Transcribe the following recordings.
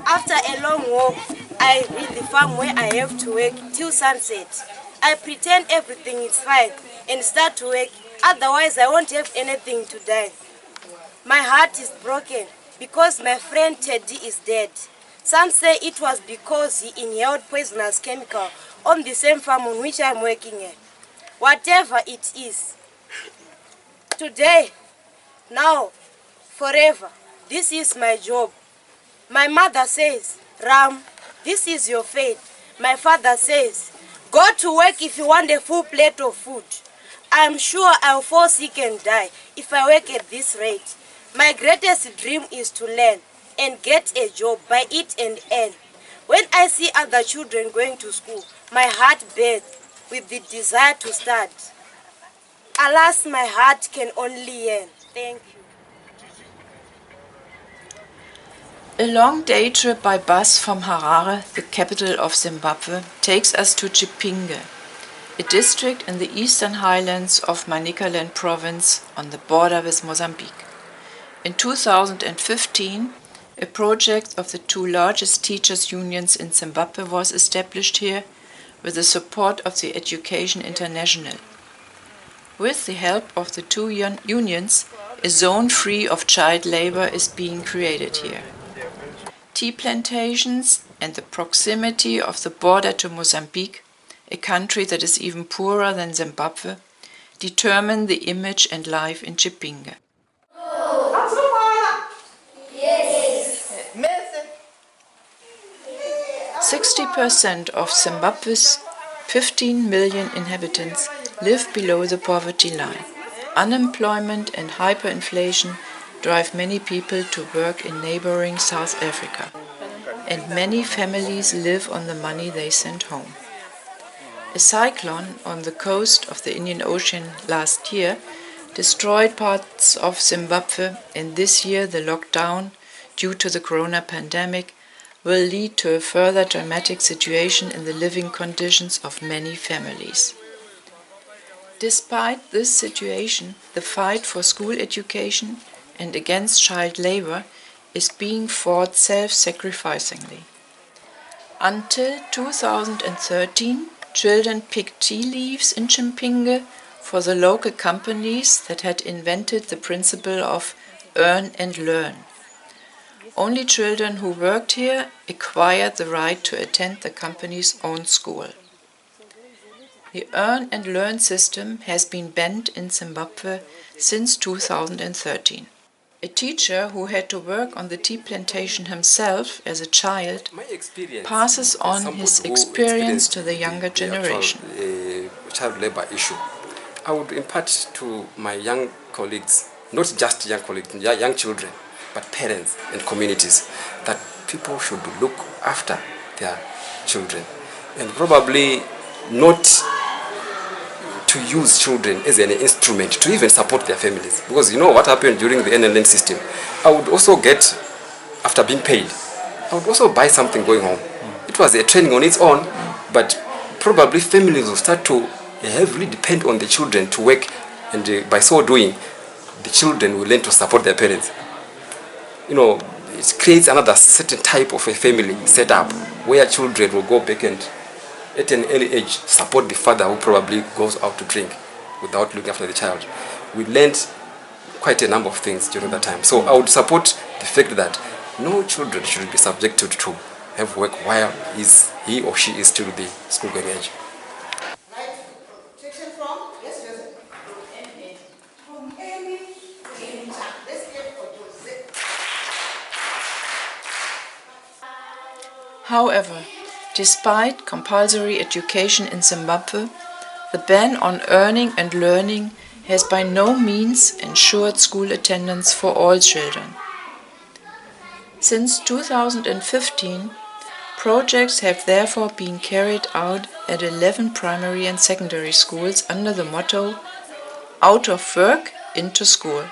After a long walk, I reach the farm where I have to work till sunset. I pretend everything is fine and start to work, otherwise I won't have anything to die. My heart is broken because my friend Teddy is dead. Some say it was because he inhaled poisonous chemical on the same farm on which I'm working at. Whatever it is, today, now, forever, this is my job. My mother says, Ram, this is your fate. My father says, go to work if you want a full plate of food. I'm sure I'll fall sick and die if I work at this rate. My greatest dream is to learn and get a job, buy it and earn. When I see other children going to school, my heart beats with the desire to start. Alas, my heart can only yearn. Thank you. A long day trip by bus from Harare, the capital of Zimbabwe, takes us to Chipinge, a district in the eastern highlands of Manicaland province on the border with Mozambique. In 2015, a project of the two largest teachers' unions in Zimbabwe was established here with the support of the Education International. With the help of the two unions, a zone free of child labor is being created here. Tea plantations and the proximity of the border to Mozambique, a country that is even poorer than Zimbabwe, determine the image and life in Chipinge. Yes. 60% of Zimbabwe's 15 million inhabitants live below the poverty line. Unemployment and hyperinflation drive many people to work in neighboring South Africa, and many families live on the money they send home. A cyclone on the coast of the Indian Ocean last year destroyed parts of Zimbabwe, and this year the lockdown, due to the corona pandemic, will lead to a further dramatic situation in the living conditions of many families. Despite this situation, the fight for school education and against child labor is being fought self-sacrificingly. Until 2013, children picked tea leaves in Chipinge for the local companies that had invented the principle of earn and learn. Only children who worked here acquired the right to attend the company's own school. The earn and learn system has been banned in Zimbabwe since 2013. A teacher who had to work on the tea plantation himself as a child passes on his experience to the younger generation. Child labor issue. I would impart to my young colleagues, not just young colleagues, young children, but parents and communities, that people should look after their children and probably not to use children as an instrument to even support their families. Because you know what happened during the NLN system? I would also get, after being paid, I would also buy something going home. It was a training on its own, but probably families will start to heavily depend on the children to work, and by so doing, the children will learn to support their parents. You know, it creates another certain type of a family setup where children will go back and at an early age support the father who probably goes out to drink without looking after the child. We learned quite a number of things during that time. So I would support the fact that no children should be subjected to have work while he or she is still the school going age. However, despite compulsory education in Zimbabwe, the ban on earning and learning has by no means ensured school attendance for all children. Since 2015, projects have therefore been carried out at 11 primary and secondary schools under the motto "Out of work, into school."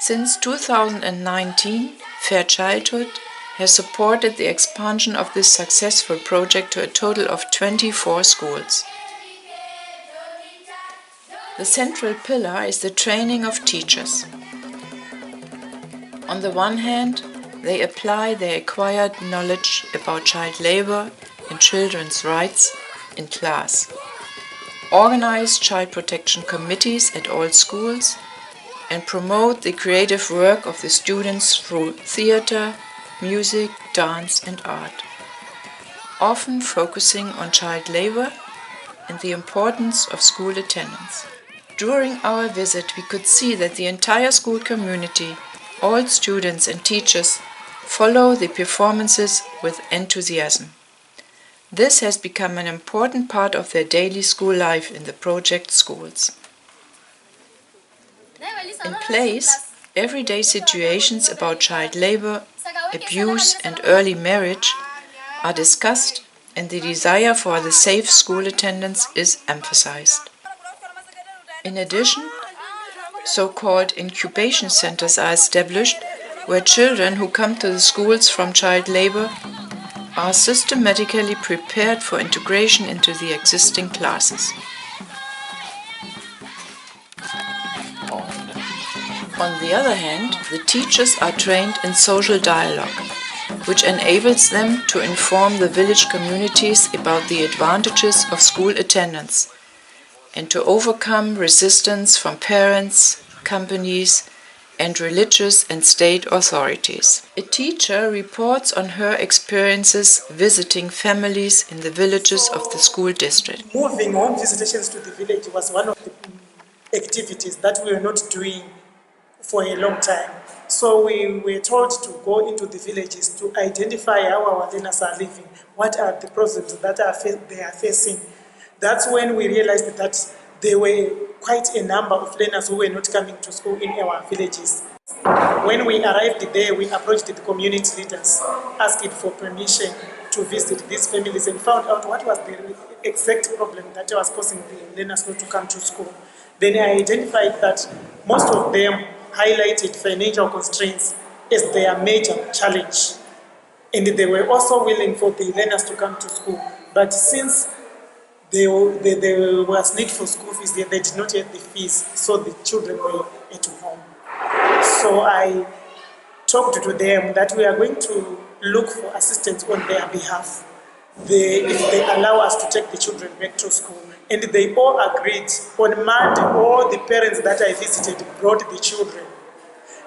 Since 2019, Fair Childhood has supported the expansion of this successful project to a total of 24 schools. The central pillar is the training of teachers. On the one hand, They apply their acquired knowledge about child labor and children's rights in class, organize child protection committees at all schools, and promote the creative work of the students through theater, music, dance, and art, often focusing on child labor and the importance of school attendance. During our visit, we could see that the entire school community, all students and teachers, follow the performances with enthusiasm. This has become an important part of their daily school life in the project schools. In place, everyday situations about child labor, abuse, and early marriage are discussed, and the desire for the safe school attendance is emphasized. In addition, so-called incubation centers are established where children who come to the schools from child labor are systematically prepared for integration into the existing classes. On the other hand, the teachers are trained in social dialogue, which enables them to inform the village communities about the advantages of school attendance and to overcome resistance from parents, companies, and religious and state authorities. A teacher reports on her experiences visiting families in the villages of the school district. Moving home visitations to the village was one of the activities that we were not doing for a long time. So we were told to go into the villages to identify how our learners are living, what are the problems that they are facing. That's when we realized that there were quite a number of learners who were not coming to school in our villages. When we arrived there, we approached the community leaders, asking for permission to visit these families and found out what was the exact problem that was causing the learners not to come to school. Then I identified that most of them highlighted financial constraints as their major challenge. And they were also willing for the learners to come to school. But since there was need for school fees, they did not get the fees, so the children were at home. So I talked to them that we are going to look for assistance on their behalf. If they allow us to take the children back to school. And they all agreed. On Monday, all the parents that I visited brought the children.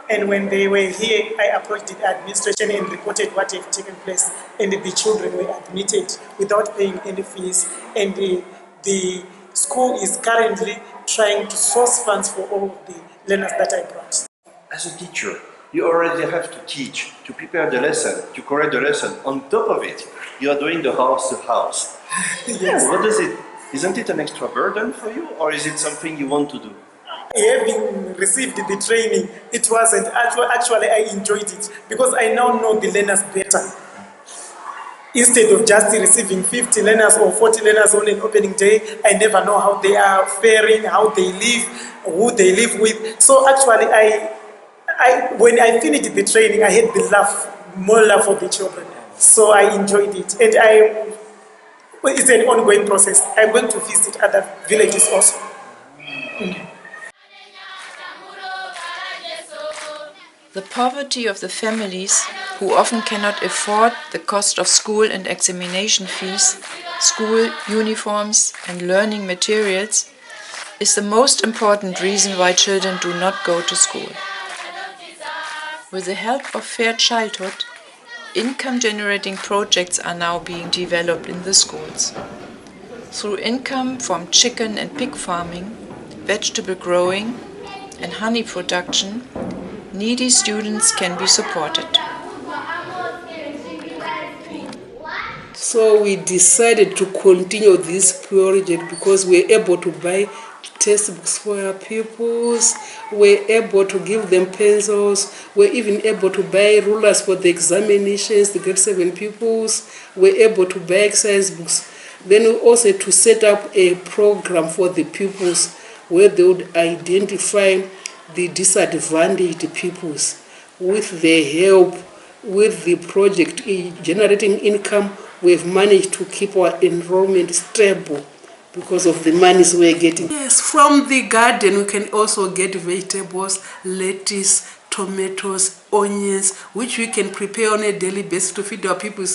And when they were here, I approached the administration and reported what had taken place. And the children were admitted without paying any fees. And the school is currently trying to source funds for all of the learners that I brought. As a teacher, you already have to teach, to prepare the lesson, to correct the lesson. On top of it, you are doing the house to house. Yes. What does it? Isn't it an extra burden for you, or is it something you want to do? Having received the training, it wasn't. Actually, I enjoyed it because I now know the learners better. Instead of just receiving 50 learners or 40 learners on an opening day, I never know how they are faring, how they live, who they live with. So actually, when I finished the training, I had more love for the children. So I enjoyed it. And it's an ongoing process. I'm going to visit other villages also. The poverty of the families, who often cannot afford the cost of school and examination fees, school uniforms, and learning materials, is the most important reason why children do not go to school. With the help of Fair Childhood, income-generating projects are now being developed in the schools. Through income from chicken and pig farming, vegetable growing, and honey production, needy students can be supported. So we decided to continue this project because we're able to buy textbooks for our pupils, we're able to give them pencils, we're even able to buy rulers for the examinations, the grade 7 pupils, we're able to buy exercise books. Then we also to set up a program for the pupils where they would identify the disadvantaged pupils. With the help, with the project generating income, we've managed to keep our enrollment stable because of the monies we're getting. Yes, from the garden we can also get vegetables, lettuce, tomatoes, onions, which we can prepare on a daily basis to feed our people.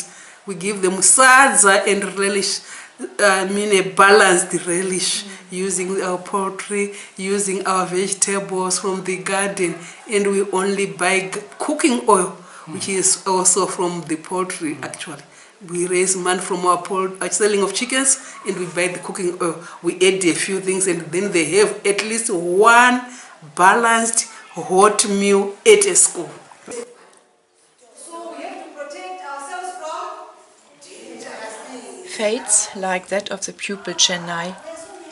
We give them sadza and relish, a balanced relish, using our poultry, using our vegetables from the garden, and we only buy cooking oil, which is also from the poultry actually. We raise money from our selling of chickens, and we buy the cooking oil. We add a few things, and then they have at least one balanced hot meal at a school. So we have to protect ourselves from dangerous. Fates like that of the pupil Chennai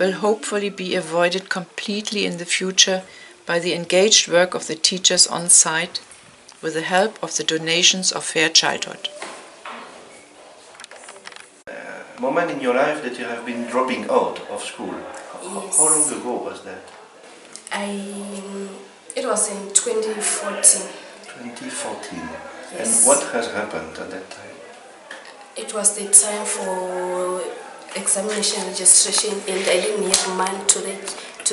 will hopefully be avoided completely in the future by the engaged work of the teachers on site with the help of the donations of Fair Childhood. Moment in your life that you have been dropping out of school. Yes. How long ago was that? It was in 2014. 2014. Yes. And what has happened at that time? It was the time for examination registration, and I didn't have money to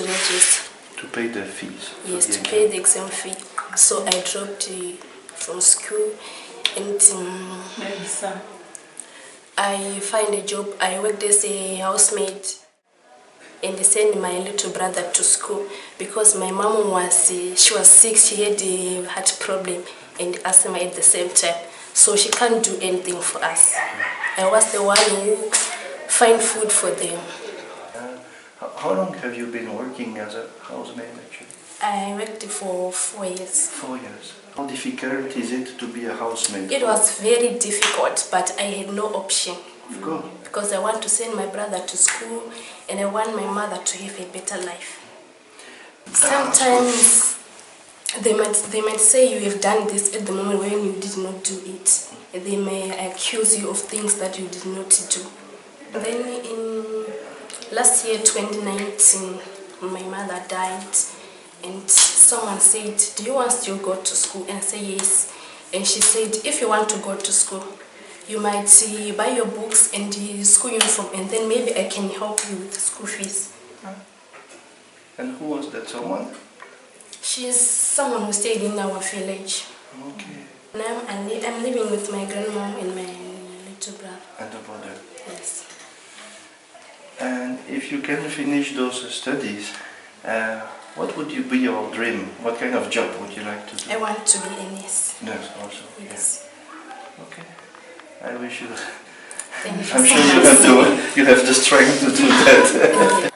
register. To pay the fees? Yes, to pay the exam fee. So I dropped from school, and I find a job. I worked as a housemaid, and they sent my little brother to school because my mom was sick. She had a heart problem and asthma at the same time, so she can't do anything for us. I was the one who find food for them. How long have you been working as a housemaid actually? I worked for 4 years. 4 years. How difficult is it to be a housemaid? It was very difficult, but I had no option. Of course. Because I want to send my brother to school and I want my mother to have a better life. Sometimes they might say you have done this at the moment when you did not do it. They may accuse you of things that you did not do. Then in last year, 2019, my mother died, and someone said, do you want to go to school? And I said yes. And she said, if you want to go to school, you might buy your books and the school uniform, and then maybe I can help you with school fees. And who was that someone? She's someone who stayed in our village. Okay. Now I'm living with my grandmom and my little brother. And a brother. Yes. And if you can finish those studies, what would be your dream? What kind of job would you like to do? I want to be a nurse. Nurse also. Yes. Yeah. Okay. I wish you. Thank you I'm so sure much. you have the strength to do that.